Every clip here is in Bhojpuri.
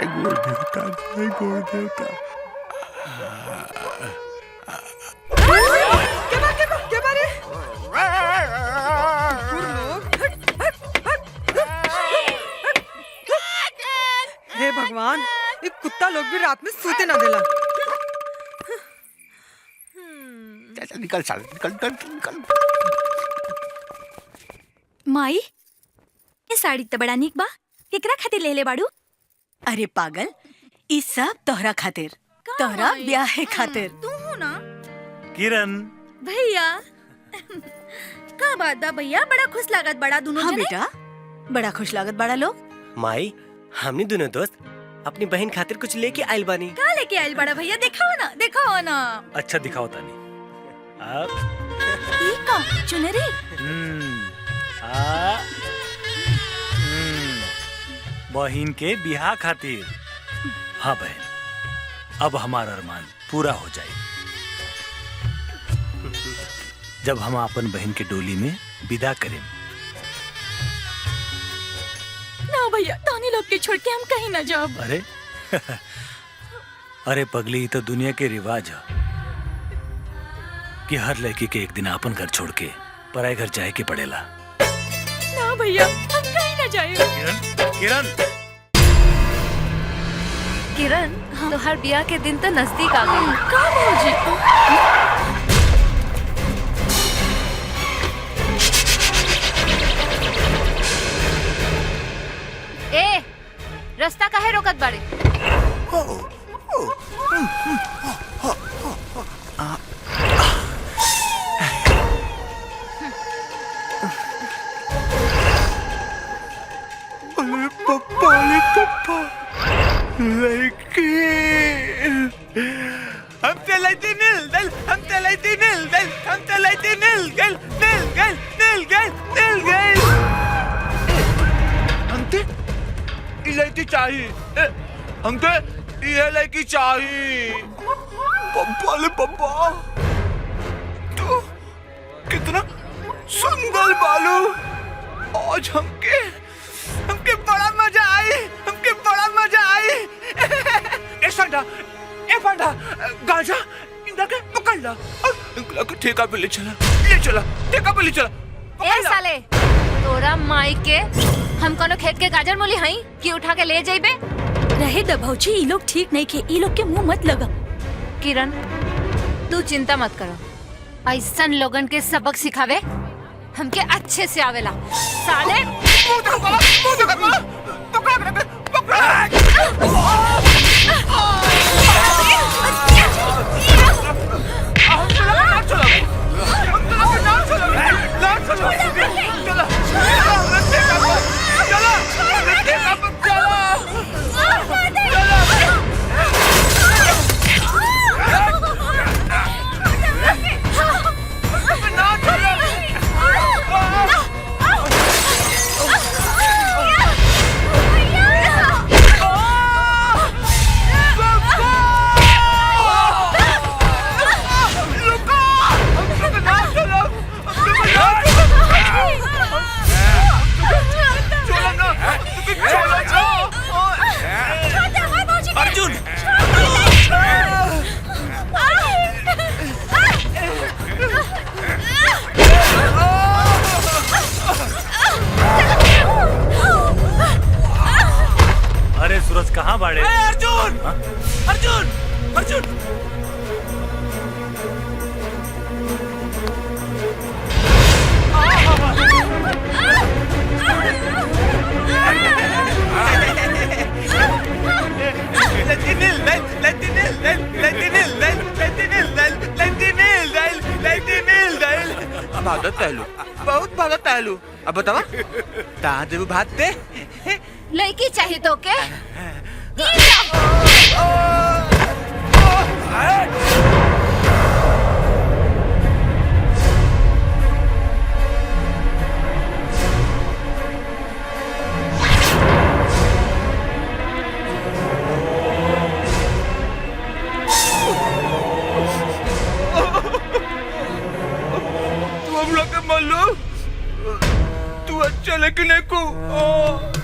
जय गुरु देवता, जय गुरु देवता। क्या बारे? हे भगवान, ये कुत्ता लोग भी रात में सोते ना देला। चल निकल साले, निकल। माई, ये साड़ी तो बड़ा निक बा। केकरा खातिर लेले बाड़ू? अरे पागल, ई सब तोहरा खातिर, तोहरा ब्याह खातिर। तू हो ना किरण। भैया? का बात बा भैया, बड़ा खुश लागत बड़ा दोनों हाँ जने। बेटा, बड़ा खुश लागत बड़ा लोग। माई, हमनी दोनों दोस्त अपनी बहन खातिर कुछ लेके आइल बानी। का लेके आइल बड़ा भैया? दिखाओ ना। अच्छा दिखाओ तानी। ई का चुनरी? बहन के बियाह खातिर। हाँ बहन, अब हमारा अरमान पूरा हो जाए जब हम अपन बहन के डोली में विदा करें। ना भैया, तानी लोग के छोड़ के हम कहीं ना जाओ। अरे अरे पगली, तो दुनिया के रिवाज है कि हर लड़की के एक दिन अपन घर छोड़ के पराए घर जाए के पड़ेला। ना भैया, हम कहीं ना जाए। किरण किरण, तो हर ब्याह के दिन तो नजदीक आ गए। का भौजी? ए, रास्ता काहे रोकत बाड़े? अरे पप्पा, लड़की। हम चलाते नील गल। हमते इलायची चाहिए। हमते ये लड़की चाहिए। पप्पा, तू कितना सुंदर बालू। आज हमके बड़ा मजा आई। ए फंडा, गांजा इनका के पकड़ ला और इनका के ठेका पे ले चला। ए साले, तोरा माई के हम कोनो खेत के गाजर मूली हई कि उठा के ले जाइबे? रहे द भौजी, ई लोग ठीक नहीं खे। ई लोग के मुंह मत लगा। किरण, तू चिंता मत करो। ऐसन लोगन के सबक सिखावे हमके अच्छे से आवेला। साले सूरज कहाँ बाड़े? अर्जुन! बहुत भागत आलू। अब बतावा, कहाँ देबू भात दे? लड़की चाहिए तो के? तू अच्छा लेकिन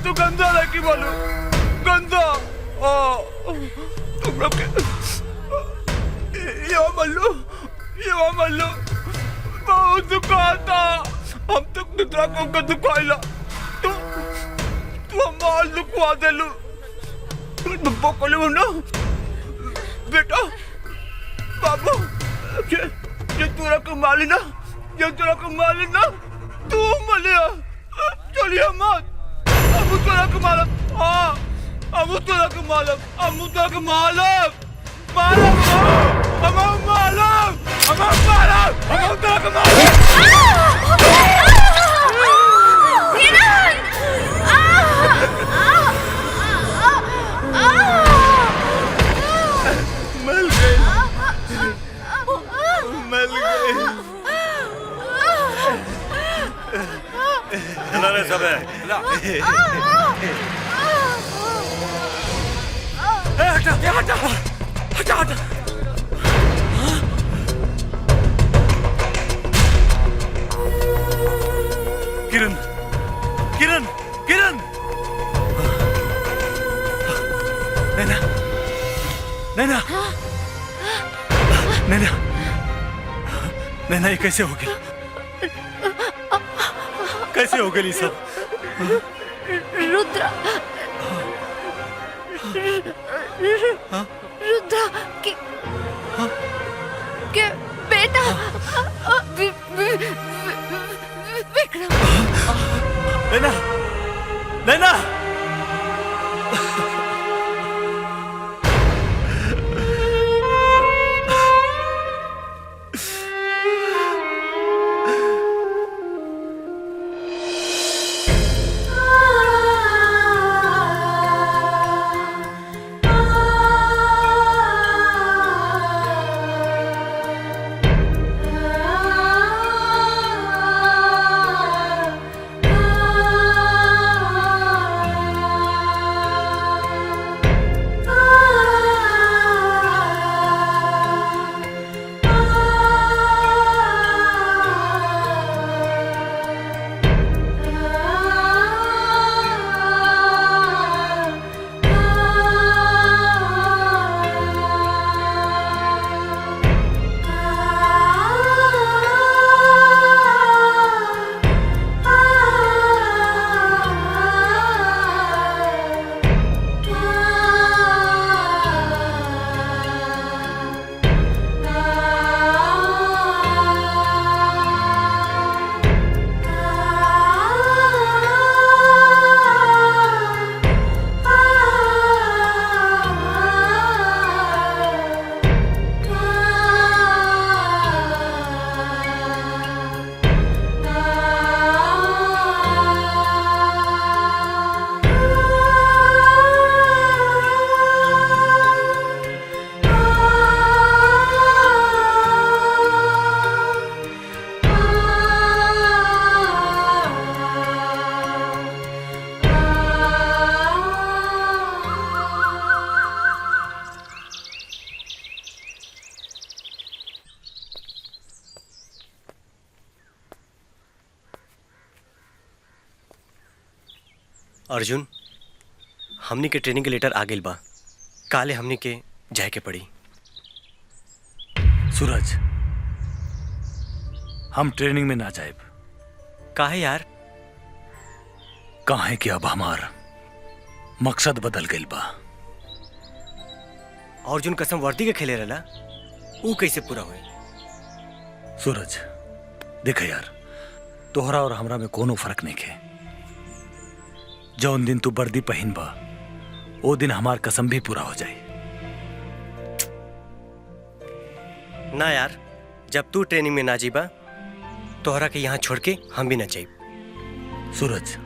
तू गंदा लेकिन बोलू। गंदा तुम लोग ये मल्लू बहुत दुखाता। हम तक दूसरा को दुखाइला तू माल दुखवा देलू। बोकलू ना बेटा बाबू ये तोरा कमाली ना तू मलिया चलिए मत। अब तोरा कमालक हाँ अब तोरा कमालक सब है हटा किरण किरण किरण नैना नैना नैना नैना ये कैसे हो गया ये सब? रुद्रा के बेटा विक्रम। नैना नैना अर्जुन हमनी के ट्रेनिंग के लेटर आ गइल बा। काले हमनी के जाए के पड़ी। सूरज हम ट्रेनिंग में ना जाए। काहे यार? काहे कि अब हमार मकसद बदल गइल बा। अर्जुन कसम वर्दी के खेले रहला ऊ कैसे पूरा हुई? सूरज देख यार तोहरा और हमरा में कोनो फर्क नहीं है। जौन दिन तू वर्दी पहन बा वो दिन हमार कसम भी पूरा हो जाए। ना यार जब तू ट्रेनिंग में ना जीबा तोहरा के यहाँ छोड़ के हम भी ना जाइब। सूरज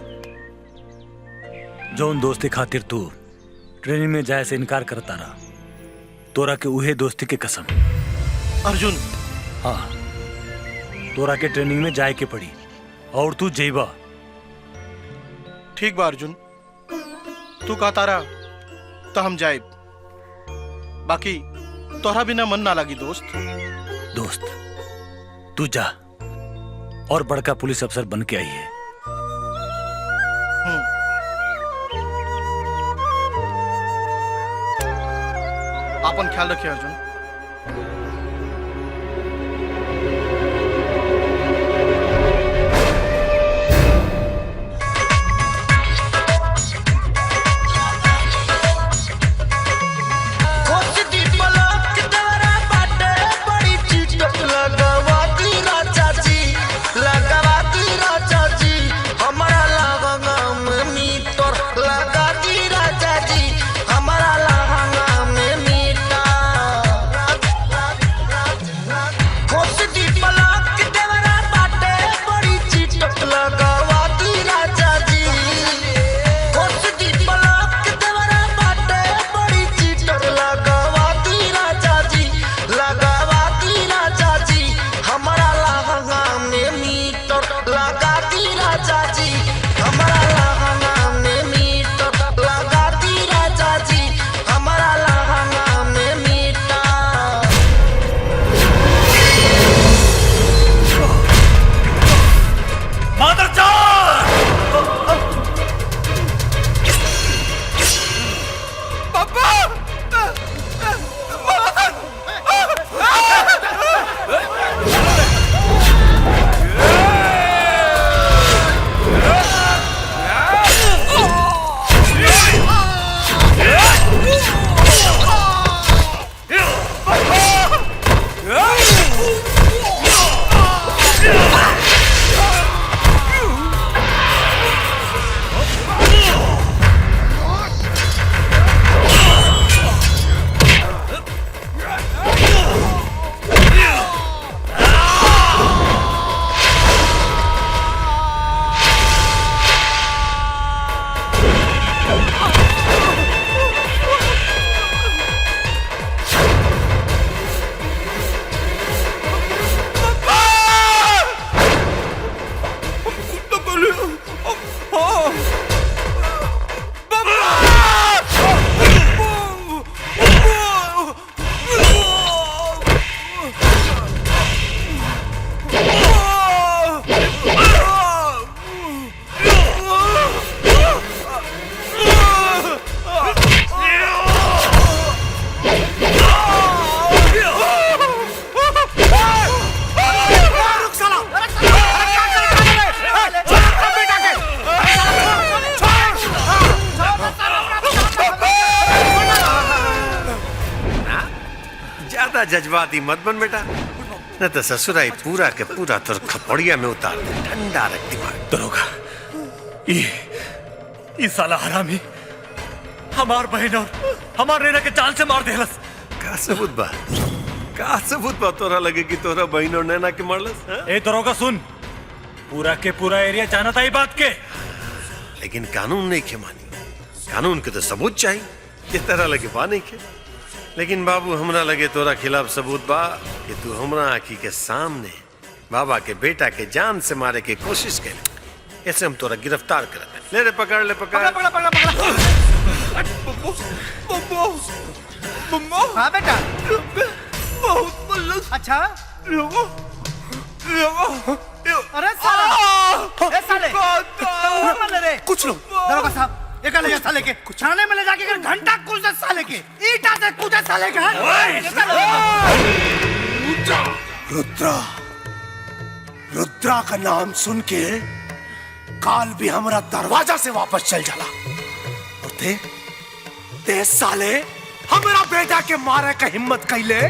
जौन दोस्ती खातिर तू ट्रेनिंग में जाए से इनकार करता रहा तोरा के उहे दोस्ती के कसम। अर्जुन हाँ तोरा के ट्रेनिंग में जाए के पड़ी और तू जेबा। ठीक बा अर्जुन तू कहा तारा तो हम जाइब। बाकी तोहरा बिना मन ना लगी दोस्त। दोस्त तू जा और बड़का पुलिस अफसर बन के आई है। आपन ख्याल रखिए अर्जुन। जज्बाती मत बन बेटा, न तो ससुराई पूरा के पूरा तोर खपड़िया में उतार दे। ठंडा रख दिमाग। दरोगा, ये साला हरामी हमार बहन और हमार नैना के जान से मार देहलस। का सबूत बा? का सबूत बा तोरा लगे कि तोरा बहन और नैना के मारलस? ए दरोगा सुन, पूरा के पूरा एरिया जानता ही बात के, लेकिन कानून नहीं के मानी। कानून के तो सबूत चाहिए, ये तरह लगे बा नहीं के। लेकिन बाबू हमरा लगे तोरा खिलाफ सबूत बा कि तू हमरा आँखी के सामने बाबा के बेटा के जान से मारे के कोशिश करे। ऐसे हम तोरा गिरफ्तार कर ले रे, पकड़ ले, पकड़। पकड़ पकड़ पकड़ पकड़। बम्बो हाँ बेटा। बहुत बल्लस। अच्छा लोगो अरे साले, ए साले कितना मर रे। कुछ लोग दरोगा साहब, एक ले जा साले के थाने में ले जाके घंटा कूद साले के, ईटा से कूदा साले का। रुद्रा, रुद्रा का नाम सुन के काल भी हमारा दरवाजा से वापस चल जाला। और ते साले हमारा बेटा के मारे का हिम्मत कैले।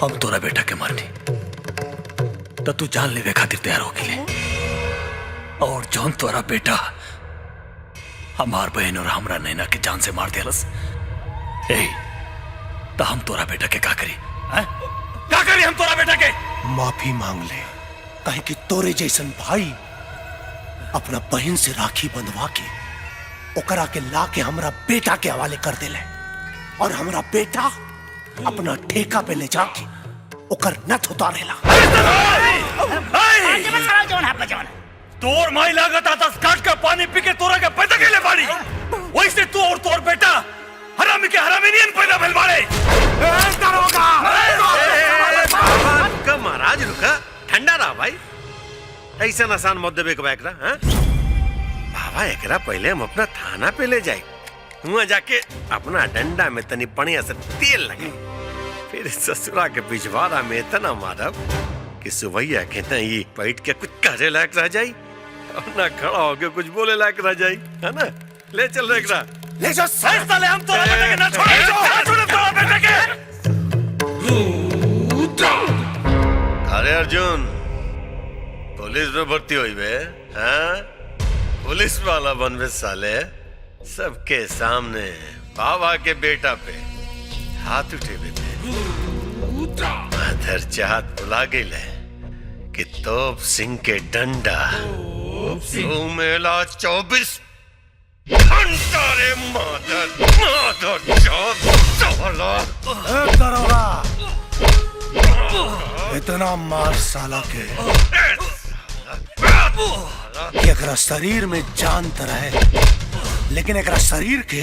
हम तोरा बेटा के मारनी तो तू जान लेवे खातिर तैयार हो गई, और जौन तोरा बेटा हमार बहन और हमरा नैना के जान से मार दिलस, तो हम तोरा बेटा के का करी? क्या करी हम तोरा बेटा के? माफी मांग ले, कहीं कि तोरे जैसन भाई अपना बहन से राखी बंधवा के ओकरा के ला के हमरा बेटा के हवाले कर देले, और हमरा बेटा अपना ठेका पे ले जाके ओकर नथ उतारेला। तोर माई लागत आता काट का पानी पी के तोरा के पैदा के ले बाड़ी, वैसे तू और तोर बेटा हरामी के हरामी नहीं पैदा भेल बाड़े। कब महाराज रुका, ठंडा रहा भाई। ऐसा आसान मत देवे के एकरा। बाबा एकरा पहले हम अपना थाना पे ले जाए, वहाँ जाके अपना डंडा में तनी बढ़िया से तेल लगे, फिर ससुरा के पिछवाड़ा में इतना मारब कि सुबैया के नहीं बैठ के कुछ करे लायक रह जाई और ना खड़ा होके कुछ बोले लायक रह जाई, है ना? ले चल रेखरा, ले जाओ साले, हम तोरा बेटे के ना छोड़े तोरा बेटे के। अरे अर्जुन, पुलिस में भर्ती हुई बे, हाँ? पुलिस वाला बन बे साले, सबके सामने बाबा के बेटा पे हाथ उठे बेटे। मदर चाहत बुला गई कि तोप सिंह के डंडा मेला 24 घंटा रे मदर दरोगा, इतना मार साला के कि एकरा शरीर में जान त रहे, लेकिन एकरा शरीर के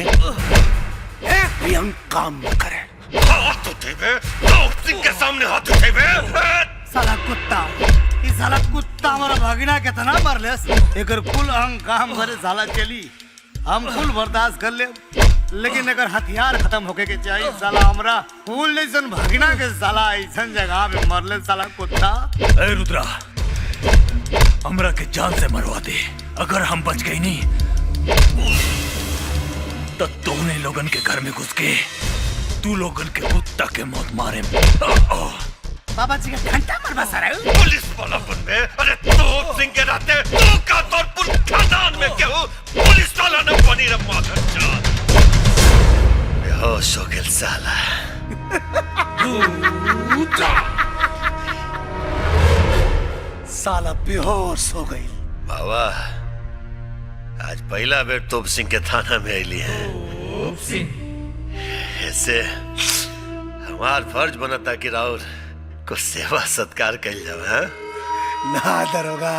एक भी अंग काम न करे। हाथ उठेबे, तोप सिंह के सामने हाथ उठेबे। साला कुत्ता, ये साला कुत्ता हमारा भागिना कितना मरलेस, एकर कुल अंग काम भरे साला चली, हम कुल बर्दाश्त कर ले, लेकिन अगर हथियार खत्म होके के चाहिए साला हमरा फूल जैसन भागिना के साला ऐसन जगह पे मरले साला कुत्ता। ए रुद्रा, हमरा के जान से मरवा दे, अगर हम बच गई नहीं तो तूने लोगन के घर में घुस के तू लोगन के कुत्ता के मौत मारे। बाबा जी का घंटा मरवा सारा पुलिस वाला बन में, अरे तोप सिंह के रहते तू का तौर पर खानदान में क्यों पुलिस वाला न बनी रे माधर जान। बेहोश हो गया साला। साला बेहोश हो गई। बाबा, आज पहला बेर तोप सिंह के थाना में आईली है, ऐसे हमार फर्ज बनता कि राउर को सेवा सत्कार कल जावे। हाँ? ना दरोगा,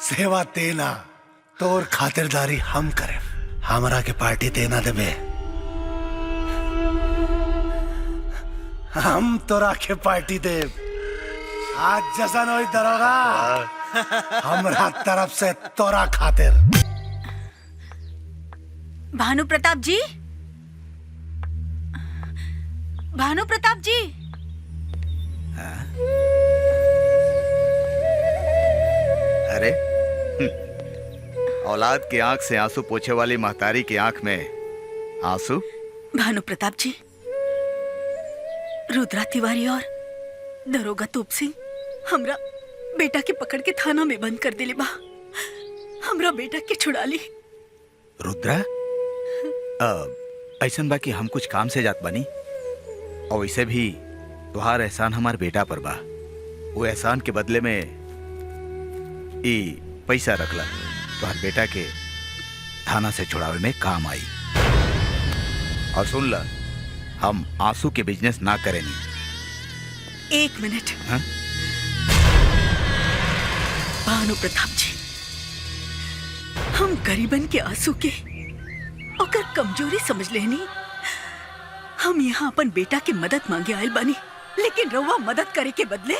सेवा देना तोर खातिरदारी हम करे, हमरा के पार्टी देना देबे, हम तोरा के पार्टी दे। आज जशन होई दरोगा, हमरा तरफ से तोरा खातिर। भानु प्रताप जी, भानु प्रताप जी, अरे औलाद की आंख से आंसू पोछे वाली महतारी की आंख में आंसू। भानु प्रताप जी, रुद्रा तिवारी और दरोगा तोप सिंह हमरा बेटा के पकड़ के थाना में बंद कर दिले बा, हमरा बेटा के छुड़ा ली। रुद्रा, ऐसन बा कि हम कुछ काम से जात बनी, और वैसे भी तुहार एहसान हमार बेटा पर बा, वो एहसान के बदले में ई पैसा रखला, तुहार बेटा के थाना से छुड़ावे में काम आई। और सुन ला, हम आंसू के बिजनेस ना करेनी। एक मिनट। हाँ? भानु प्रताप जी, हम गरीबन के आंसू के ओकर कमजोरी समझ लेनी। हम यहाँ अपन बेटा के मदद मांगे आयल बानी, लेकिन रउआ मदद करे के बदले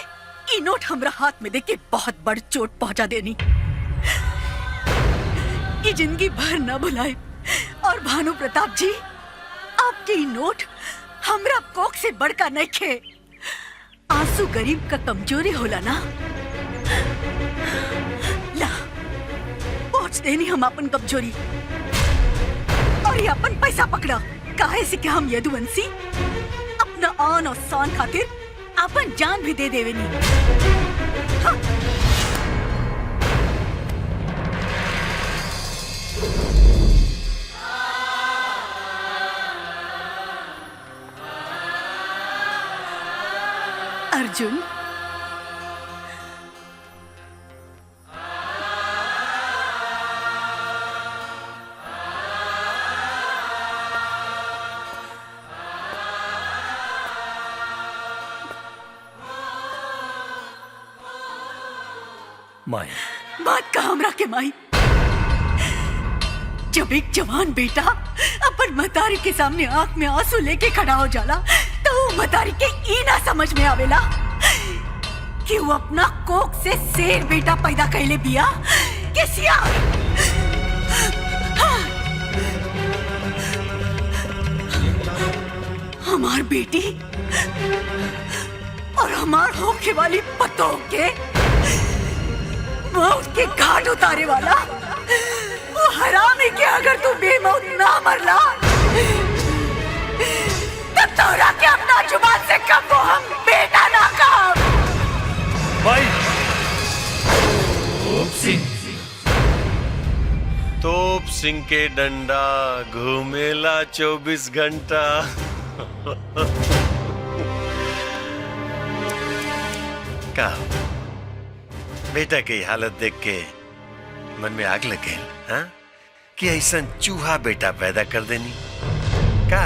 ई नोट हमरा हाथ में देके बहुत बड़ चोट पहुंचा देनी। ये जिंदगी भर न भुलाए। और भानु प्रताप जी, आपके ई नोट हमरा कोख से बढ़कर नहीं खे। आंसू गरीब का कमजोरी होला ना। ला, पहुंच देनी हम अपन कमजोरी, और ये अपन पैसा पकड़ा। काहे से कि हम यदुवंशी अपना आन और शान खातिर अपन जान भी दे देवेनी। हाँ। अर्जुन, माई, बात का हमरा के माई। जब एक जवान बेटा अपन महतारी के सामने आंख में आंसू लेके खड़ा हो जाला, तो वो महतारी के ई ना समझ में आवेला कि वो अपना कोख से शेर बेटा पैदा कैले बिया के सिया। हाँ। हमार बेटी और हमार होके वाली पतों के मौत के घाट उतारे वाला वो हरामी के अगर तू बेमौत ना मरला तब तोरा के अपना जुबान से कब वो हम बेटा ना कहा। भाई तोप सिंह के डंडा घूमेला 24 घंटा। का बेटा की हालत देख के मन में आग लग गई, हाँ? कि ऐसा चूहा बेटा पैदा कर देनी का?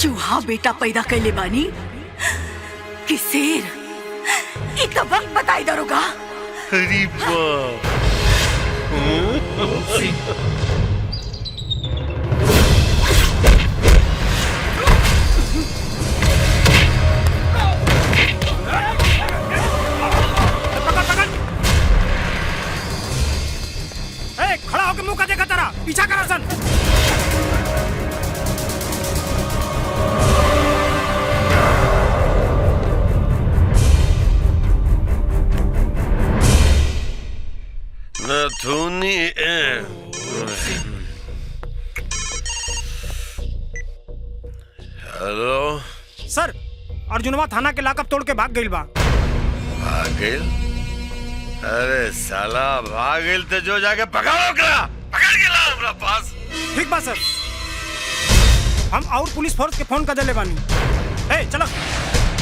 चूहा बेटा पैदा कैले बानी कि शेर इत वक्त बताई दरोगा। अरे बाप। खड़ा होकर मुंह का देखा तारा पीछा करा सन। नथुनी हेलो सर, अर्जुनवा थाना के लाकअप तोड़ के भाग गइल बा। भाग गइल? अरे साला भाग गइल तो जो जाके पकड़ो करा, पकड़ के लाओ हमरा पास। ठीक बा सर, हम और पुलिस फोर्स के फोन कर देले बानी। ए चलो।